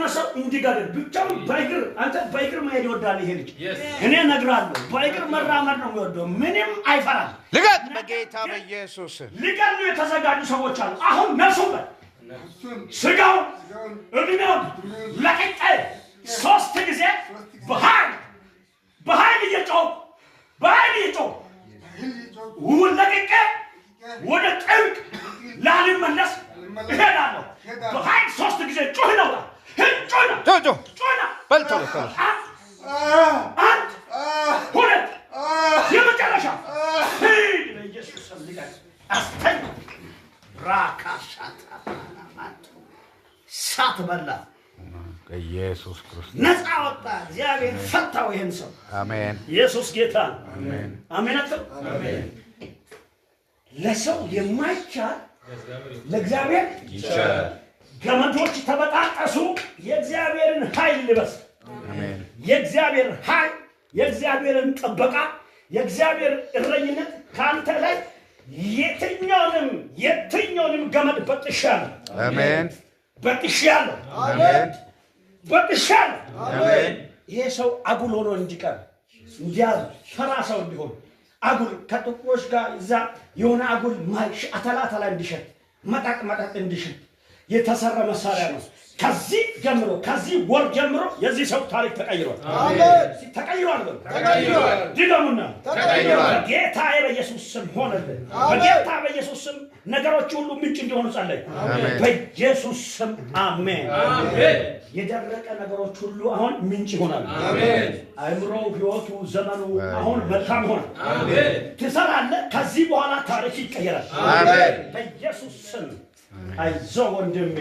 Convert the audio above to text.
ሰው እንዲጋደል ብቻውን ባይግር አንተ ባይግር መሄድ ይወዳል ይሄ ልጅ እኔ ነግራለሁ ባይግር መራመድ ነው የሚወደው ምንም አይፈራም ልቀቅ በጌታ በኢየሱስ ሊቀኑ የተዘጋጁ ሰዎች አሉ አሁን ነሱበት ስጋው እድሜው ለቀቀ ሶስት ጊዜ በኃይል እየጮህ ለቀቀ ወደ ጥልቅ ላልመለስ እሄዳለሁ በኃይል ሶስት ጊዜ ጮህ ነው ጮህ በልቶ አንድ ሁለት የመጨረሻ በኢየሱስ ስም ልቀቅ አስተኝ ራካሻታ ማንቱ ሳትበላ ኢየሱስ ክርስቶስ ነፃ ወጣ እግዚአብሔር ፈታው ይሄን ሰው አሜን ኢየሱስ ጌታ አሜን አሜን አሜን ለሰው የማይቻል ለእግዚአብሔር ይቻላል ገመዶች ተበጣጠሱ የእግዚአብሔርን ኃይል ልበስ አሜን የእግዚአብሔር ኃይል የእግዚአብሔርን ጥበቃ የእግዚአብሔር እረኝነት ካንተ ላይ የትኛውንም ገመድ በጥሻለሁ አሜን በጥሻለሁ አሜን አሜን ይሄ ሰው አጉል ሆኖ እንዲቀር እንዲያዝ ፈራ ሰው እንዲሆን አጉል ከጥቁሮች ጋር እዛ የሆነ አጉል ማይሽ አተላተላ እንዲሸት መጣቅ እንዲሸት የተሰራ መሳሪያ ነው ከዚህ ጀምሮ ከዚህ ወር ጀምሮ የዚህ ሰው ታሪክ ተቀይሯል አሜን ተቀይሯል ድገሙና ተቀይሯል ጌታ በኢየሱስ ስም ሆነልን በጌታ በኢየሱስ ስም ነገሮች ሁሉ ምንጭ እንዲሆኑ ጸለይ በኢየሱስ ስም አሜን አሜን የደረቀ ነገሮች ሁሉ አሁን ምንጭ ይሆናል አሜን አእምሮው ህይወቱ ዘመኑ አሁን መልካም ሆነ አሜን ትሰራለህ ከዚህ በኋላ ታሪክ ይቀየራል አሜን በኢየሱስ ስም አይዞህ ወንድሜ